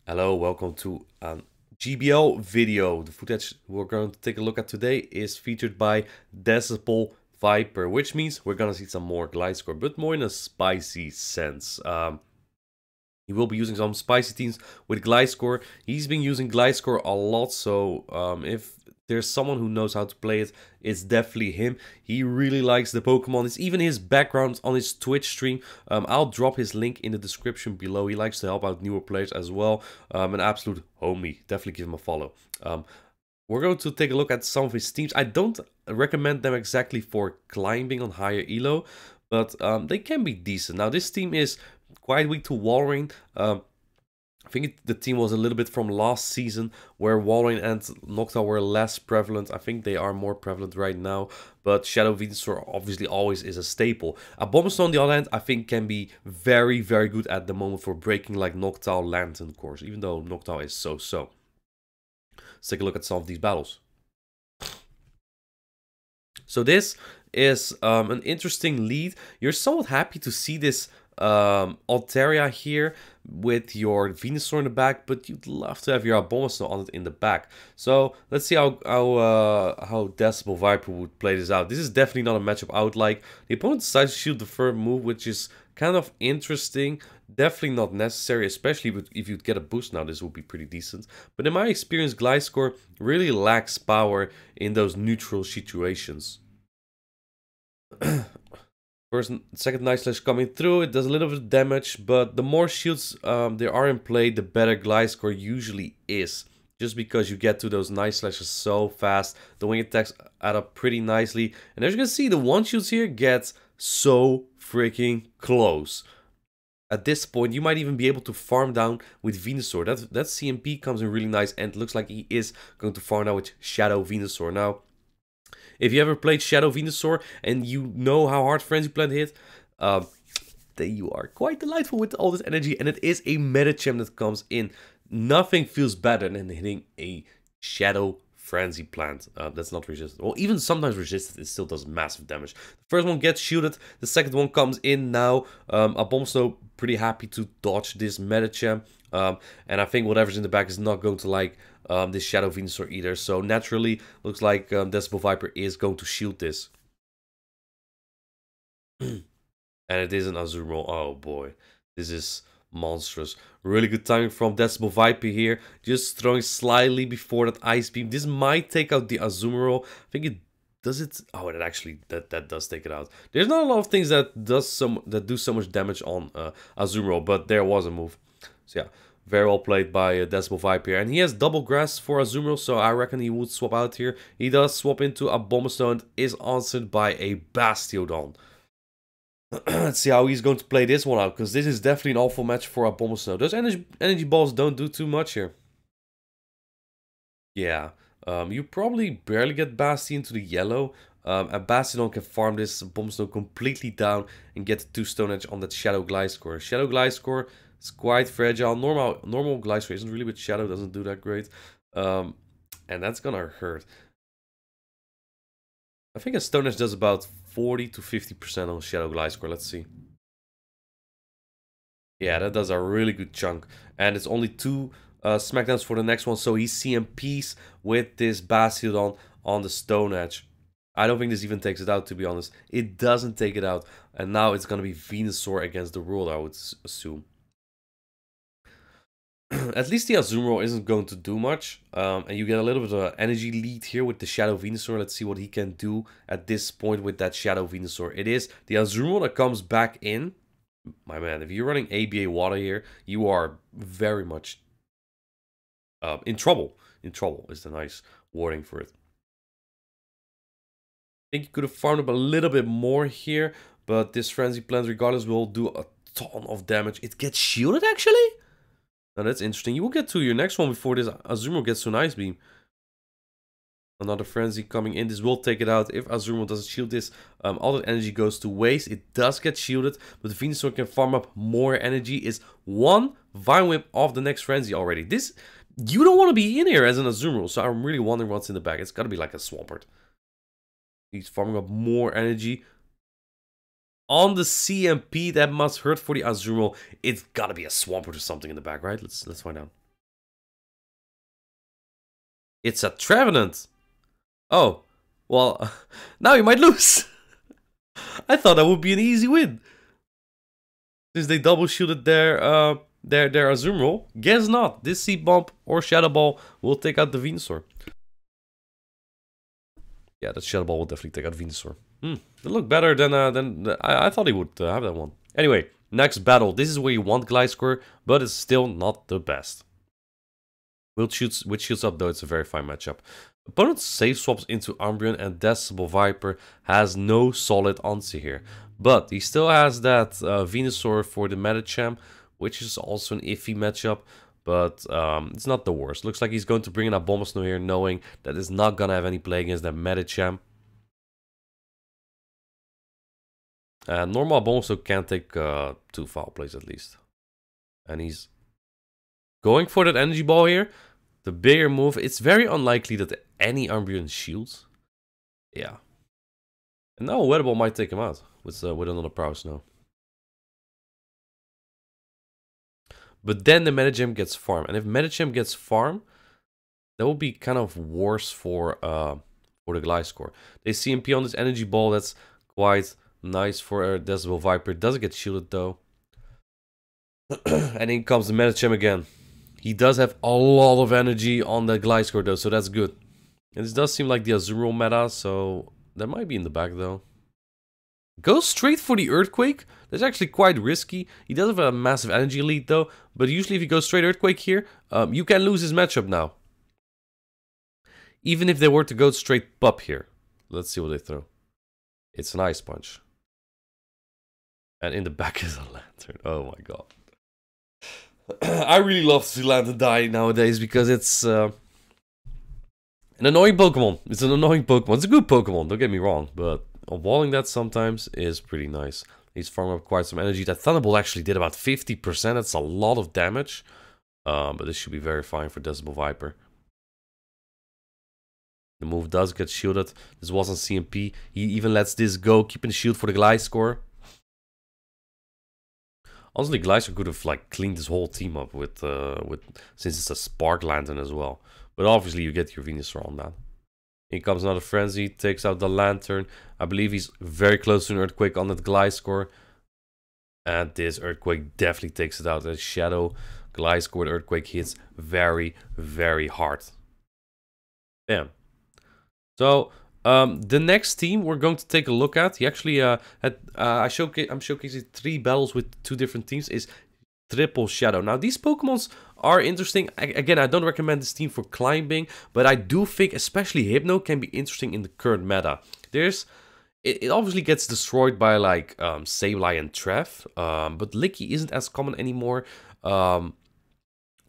Hello, welcome to an GBL video. The footage we're going to take a look at today is featured by DecibelViper, which means we're going to see some more GLISCOR, but more in a spicy sense. He will be using some spicy teams with GLISCOR. He's been using GLISCOR a lot, so if there's someone who knows how to play it, it's definitely him. He really likes the Pokemon. It's even his background on his Twitch stream. I'll drop his link in the description below. He likes to help out newer players as well. An absolute homie. Definitely give him a follow. We're going to take a look at some of his teams. I don't recommend them exactly for climbing on higher elo, but they can be decent. Now, this team is quite weak to Walrein. I think the team was a little bit from last season where Walrein and Noctowl were less prevalent. I think they are more prevalent right now, but Shadow Venusaur obviously always is a staple. Abomasnow on the other hand, I think can be very, very good at the moment for breaking like Noctowl Lantern course, even though Noctowl is so-so. Let's take a look at some of these battles. So this is an interesting lead. You're somewhat happy to see this Altaria here with your Venusaur in the back, but you'd love to have your Abomasnow on it in the back. So let's see how DecibelViper would play this out. This is definitely not a matchup I would like. The opponent decides to shield the first move, which is kind of interesting. Definitely not necessary, especially if you'd get a boost now, this would be pretty decent. But in my experience, GLISCOR really lacks power in those neutral situations. Second Night Slash coming through, it does a little bit of damage, but the more shields there are in play, the better GLISCOR usually is. Just because you get to those Night Slashes so fast, the wing attacks add up pretty nicely. And as you can see, the one shields here get so freaking close. At this point, you might even be able to farm down with Venusaur. That CMP comes in really nice, and it looks like he is going to farm down with Shadow Venusaur. Now, if you ever played Shadow Venusaur and you know how hard Frenzy Plant hit, then you are quite delightful with all this energy, and it is a meta champ that comes in. Nothing feels better than hitting a Shadow Frenzy Plant. That's not resisted. Well, even sometimes resisted, it still does massive damage. The first one gets shielded, the second one comes in now. Abomasnow pretty happy to dodge this meta champ. And I think whatever's in the back is not going to like this Shadow Venusaur either. So naturally, looks like DecibelViper is going to shield this. And it is an Azumarill. Oh boy, this is monstrous. Really good timing from DecibelViper here. Just throwing slightly before that Ice Beam. This might take out the Azumarill. I think it does it. Oh, it actually that does take it out. There's not a lot of things that do so much damage on Azumarill, but there was a move. So yeah, very well played by DecibelViper here. And he has double grass for Azumarill, so I reckon he would swap out here. He does swap into Abomasnow and is answered by a Bastiodon. Let's see how he's going to play this one out, because this is definitely an awful match for Abomasnow. Those energy balls don't do too much here. Yeah, you probably barely get Basti into the yellow. And Bastiodon can farm this Abomasnow completely down and get the 2 Stone Edge on that Shadow GLISCOR. Shadow GLISCOR is quite fragile. Normal GLISCOR isn't really with Shadow, doesn't do that great. And that's gonna hurt. I think a Stone Edge does about 40 to 50% on Shadow GLISCOR. Let's see. Yeah, that does a really good chunk. And it's only 2 smackdowns for the next one. So he's CMPs with this Bastiodon on the Stone Edge. I don't think this even takes it out, to be honest. It doesn't take it out. And now it's going to be Venusaur against the world, I would assume. At least the Azumarill isn't going to do much. And you get a little bit of an energy lead here with the Shadow Venusaur. Let's see what he can do at this point with that Shadow Venusaur. It is the Azumarill that comes back in. My man, if you're running ABA Water here, you are very much in trouble. In trouble is the nice wording for it. I think you could have farmed up a little bit more here, but this Frenzy Plant regardless will do a ton of damage. It gets shielded actually? Now that's interesting. You will get to your next one before this Azumarill gets to an Ice Beam. Another Frenzy coming in. This will take it out. If Azumarill doesn't shield this, all that energy goes to waste. It does get shielded, but Venusaur can farm up more energy. Is 1 Vine Whip of the next Frenzy already. This, you don't want to be in here as an Azumarill, so I'm really wondering what's in the back. It's got to be like a Swampert. He's farming up more energy. On the CMP, that must hurt for the Azumarill. It's got to be a Swampert or something in the back, right? Let's find out. It's a Trevenant. Oh, well, now you might lose. I thought that would be an easy win. Since they double shielded their Azumarill. Guess not. This Seed Bomb or Shadow Ball will take out the Venusaur. Yeah, that Shadow Ball will definitely take out Venusaur. They look better than I thought he would have that one. Anyway, next battle. This is where you want GLISCOR, but it's still not the best. Which shoots up though, it's a very fine matchup. Opponent safe swaps into Umbreon and DecibelViper has no solid answer here. But he still has that Venusaur for the Medicham, which is also an iffy matchup. But it's not the worst. Looks like he's going to bring in a Abomasnow here, knowing that it's not going to have any play against that Medicham. Normal Abomasnow can take 2 foul plays at least. And he's going for that Energy Ball here. The bigger move. It's very unlikely that any Umbreon shields. Yeah. And now Weather Ball might take him out with another Prowess now. But then the Medicham gets farm. And if Medicham gets farm, that will be kind of worse for the GLISCOR. They CMP on this Energy Ball. That's quite nice for DecibelViper. Doesn't get shielded though. And in comes the Medicham again. He does have a lot of energy on the GLISCOR though, so that's good. And this does seem like the Azumarill meta, so that might be in the back though. Go straight for the Earthquake. That's actually quite risky. He does have a massive energy lead though, but usually if you go straight Earthquake here, you can lose his matchup now. Even if they were to go straight Pup here. Let's see what they throw. It's an Ice Punch. And in the back is a Lantern. Oh my god. I really love to see Lantern die nowadays because it's an annoying Pokemon. It's an annoying Pokemon. It's a good Pokemon, don't get me wrong, but walling that sometimes is pretty nice. He's farming up quite some energy. That Thunderbolt actually did about 50%. That's a lot of damage. But this should be very fine for DecibelViper. The move does get shielded. This wasn't CMP. He even lets this go, keeping the shield for the GLISCOR. Honestly, GLISCOR could have like cleaned this whole team up with since it's a Spark Lantern as well. But obviously you get your Venusaur on that. Here comes another Frenzy, takes out the Lantern. I believe he's very close to an Earthquake on that GLISCOR. And this Earthquake definitely takes it out. The Shadow GLISCOR Earthquake hits very, very hard. Bam. So the next team we're going to take a look at, he actually I'm showcasing 3 battles with 2 different teams, is Triple Shadow. Now these Pokemons are interesting. Again, I don't recommend this team for climbing, but I do think especially Hypno can be interesting in the current meta. It obviously gets destroyed by like Sableye and Treff, but Licky isn't as common anymore.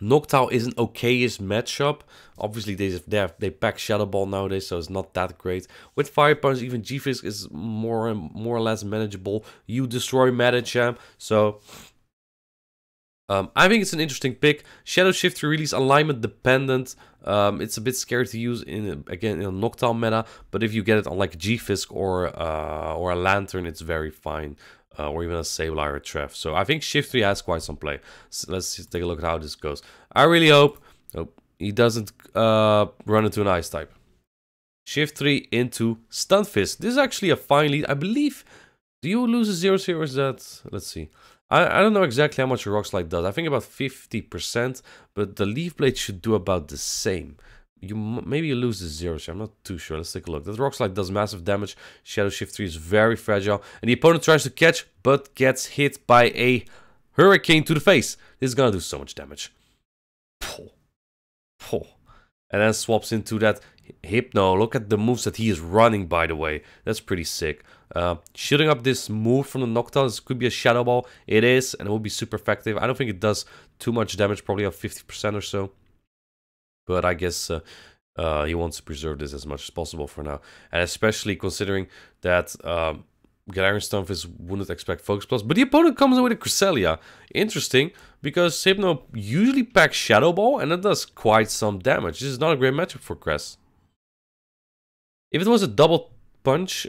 Noctowl is an okayish matchup. Obviously, they pack Shadow Ball nowadays, so it's not that great. With Fire Punch, even G-Fisk is more or less manageable. You destroy Medicham, so I think it's an interesting pick. Shadow Shift release alignment dependent. It's a bit scary to use in a Noctowl meta, but if you get it on like G-Fisk or a Lantern, it's very fine. Or even a Sableye or Treff. So I think Shift 3 has quite some play. So let's just take a look at how this goes. I really hope he doesn't run into an Ice type. Shift 3 into Stunfisk. This is actually a fine lead. I believe, do you lose a 0-0 or is that... Let's see. I don't know exactly how much a Rock Slide does. I think about 50%, but the Leaf Blade should do about the same. Maybe you lose the 0-0, I'm not too sure. Let's take a look. That Rock Slide does massive damage. Shadow Shift 3 is very fragile. And the opponent tries to catch, but gets hit by a Hurricane to the face. This is gonna do so much damage. And then swaps into that Hypno. Look at the moves that he is running, by the way. That's pretty sick. Shooting up this move from the Noctowl. This could be a Shadow Ball. It is, and it will be super effective. I don't think it does too much damage, probably of 50% or so. But I guess he wants to preserve this as much as possible for now. And especially considering that Galarian Stunfisk wouldn't expect Focus Plus. But the opponent comes in with a Cresselia. Interesting, because Hypno usually packs Shadow Ball, and it does quite some damage. This is not a great matchup for Cress. If it was a double punch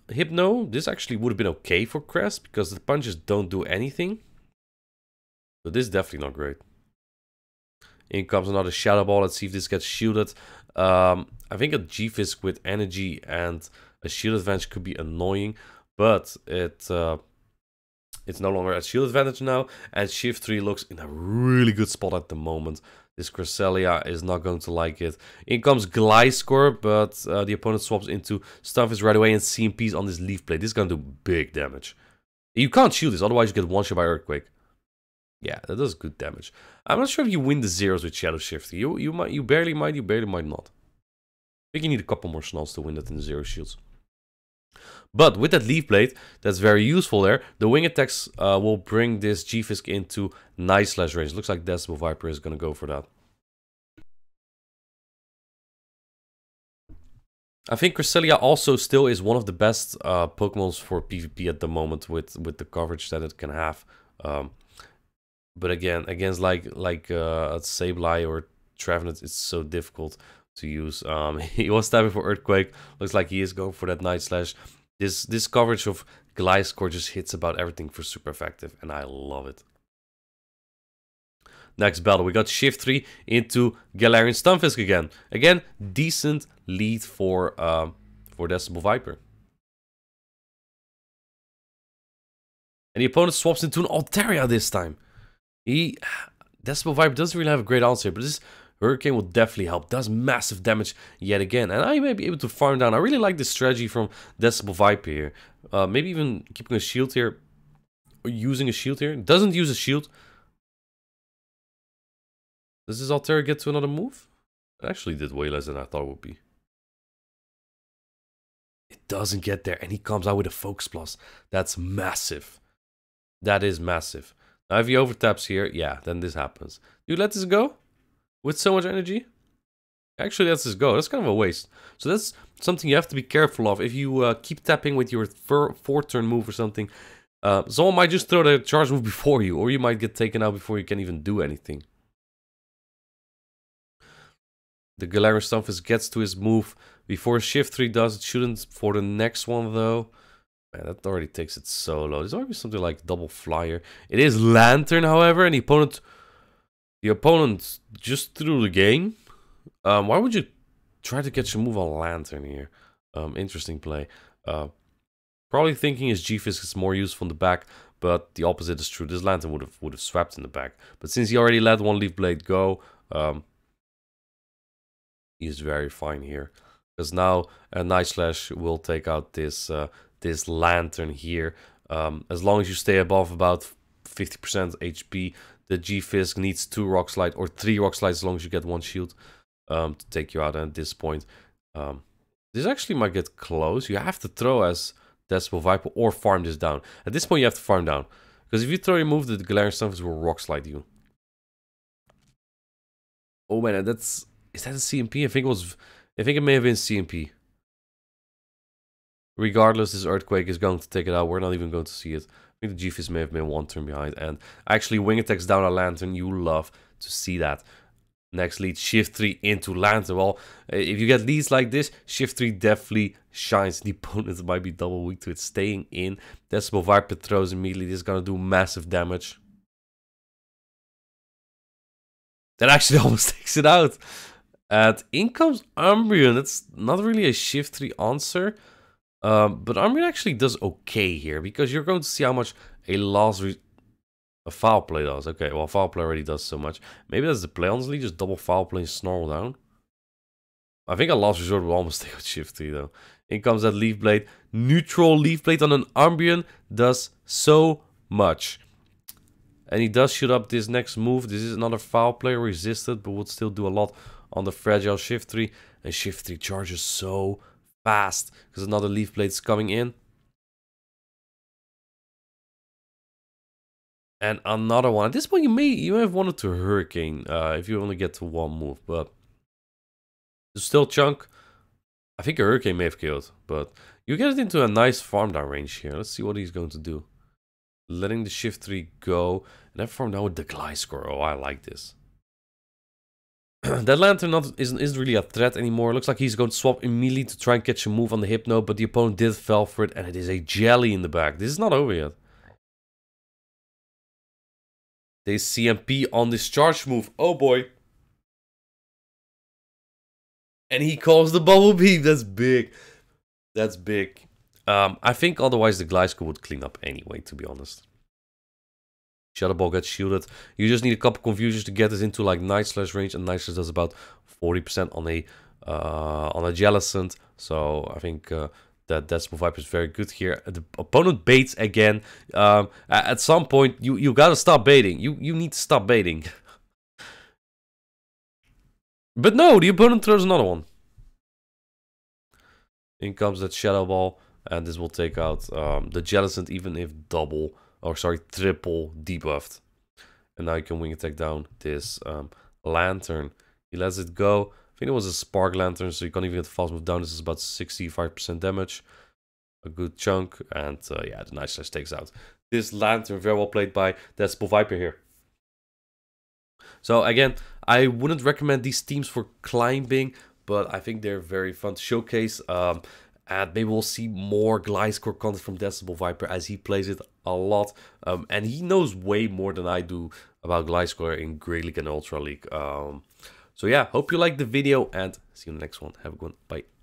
Hypno, this actually would have been okay for Cress, because the punches don't do anything. So this is definitely not great. In comes another Shadow Ball. Let's see if this gets shielded. I think a G-Fisk with energy and a shield advantage could be annoying, but it's no longer a shield advantage now, and Shift 3 looks in a really good spot at the moment. This Cresselia is not going to like it. In comes GLISCOR, but the opponent swaps into Stunfisk right away and CMPs on this Leaf Blade. This is going to do big damage. You can't shield this, otherwise you get one shot by Earthquake. Yeah, that does good damage. I'm not sure if you win the zeros with Shadow Shift. You barely might not. I think you need a couple more snalls to win that in the zero shields. But with that Leaf Blade, that's very useful there. The wing attacks will bring this G-Fisk into nice slash range. Looks like DecibelViper is going to go for that. I think Cresselia also still is one of the best Pokemons for PvP at the moment with the coverage that it can have. But again, against like Sableye or Trevenant, it's so difficult to use. He was tapping for Earthquake. Looks like he is going for that Night Slash. This coverage of GLISCOR just hits about everything for super effective, and I love it. Next battle, we got Shift 3 into Galarian Stunfisk again. Again, decent lead for DecibelViper. And the opponent swaps into an Altaria this time. DecibelViper doesn't really have a great answer, but this Hurricane will definitely help. Does massive damage yet again. And I may be able to farm down. I really like this strategy from DecibelViper here. Maybe even keeping a shield here. Or using a shield here. Doesn't use a shield. Does this Altaria get to another move? It actually did way less than I thought it would be. It doesn't get there. And he comes out with a Focus Plus. That's massive. That is massive. Now if he overtaps here, yeah, then this happens. Do you let this go? With so much energy? Actually, lets this go. That's kind of a waste. So that's something you have to be careful of. If you keep tapping with your fourth turn move or something, someone might just throw the charge move before you, or you might get taken out before you can even do anything. The Galarian Stunfisk gets to his move before Shift 3 does. It shouldn't for the next one, though. Man, that already takes it so low. There's already something like Double Flyer. It is Lantern, however, and the opponent just threw the game. Why would you try to catch a move on Lantern here? Interesting play. Probably thinking his G-Fisk is more useful in the back, but the opposite is true. This Lantern would have swapped in the back. But since he already let one Leaf Blade go, he's very fine here. Because now a Night Slash will take out this this Lantern here. As long as you stay above about 50% HP, the G-Fisk needs 2 Rock Slide or 3 Rock Slides as long as you get 1 shield to take you out. And at this point, this actually might get close. You have to throw as DecibelViper or farm this down. At this point, you have to farm down. Because if you throw your move, the Galarian Stunfisk will Rock Slide you. Oh man, is that a CMP? I think it may have been CMP. Regardless, this Earthquake is going to take it out. We're not even going to see it. I think the G-Fisk may have been 1 turn behind. And actually, wing attacks down a Lantern. You love to see that. Next lead, Shift 3 into Lantern. Well, if you get leads like this, Shift 3 definitely shines. The opponent might be double weak to it. Staying in. DecibelViper throws immediately. This is going to do massive damage. That actually almost takes it out. And in comes Umbreon. That's not really a Shift 3 answer. But Umbreon actually does okay here. Because you're going to see how much a Foul Play does. Okay, well, Foul Play already does so much. Maybe that's the play, honestly. Just double Foul Play and snarl down. I think a Last Resort will almost take out Shift 3, though. In comes that Leaf Blade. Neutral Leaf Blade on an Umbreon does so much. And he does shoot up this next move. This is another Foul Play resisted, but would still do a lot on the fragile Shift 3. And Shift 3 charges so fast because another Leaf Blade is coming in. And another one. At this point, you may have wanted to Hurricane if you only get to 1 move, but it's still chunk. I think a Hurricane may have killed, but you get it into a nice farm down range here. Let's see what he's going to do. Letting the Shift 3 go, and then farm down with the GLISCOR. Oh, I like this. That Lantern isn't really a threat anymore. Looks like he's going to swap immediately to try and catch a move on the Hypno, but the opponent did fall for it, and it is a Jelly in the back. This is not over yet. They CMP on this charge move. Oh boy. And he calls the bubble beam. That's big. That's big. I think otherwise the GLISCOR would clean up anyway, to be honest. Shadow Ball gets shielded. You just need a couple confusions to get this into like Night Slash range, and Night Slash does about 40% on a Jellicent. So I think that DecibelViper is very good here. The opponent baits again. At some point, you gotta stop baiting. You need to stop baiting. But no, the opponent throws another one. In comes that Shadow Ball, and this will take out the Jellicent, even if triple debuffed. And now you can wing attack down this Lantern. He lets it go. I think it was a Spark Lantern, so you can't even get the fast move down. This is about 65% damage. A good chunk. And yeah, the Night Slash takes out this Lantern. Very well played by DecibelViper here. So again, I wouldn't recommend these teams for climbing, but I think they're very fun to showcase. And maybe we'll see more GLISCOR content from DecibelViper as he plays it a lot. And he knows way more than I do about GLISCOR in Great League and Ultra League. So yeah, hope you liked the video and see you in the next one. Have a good one. Bye.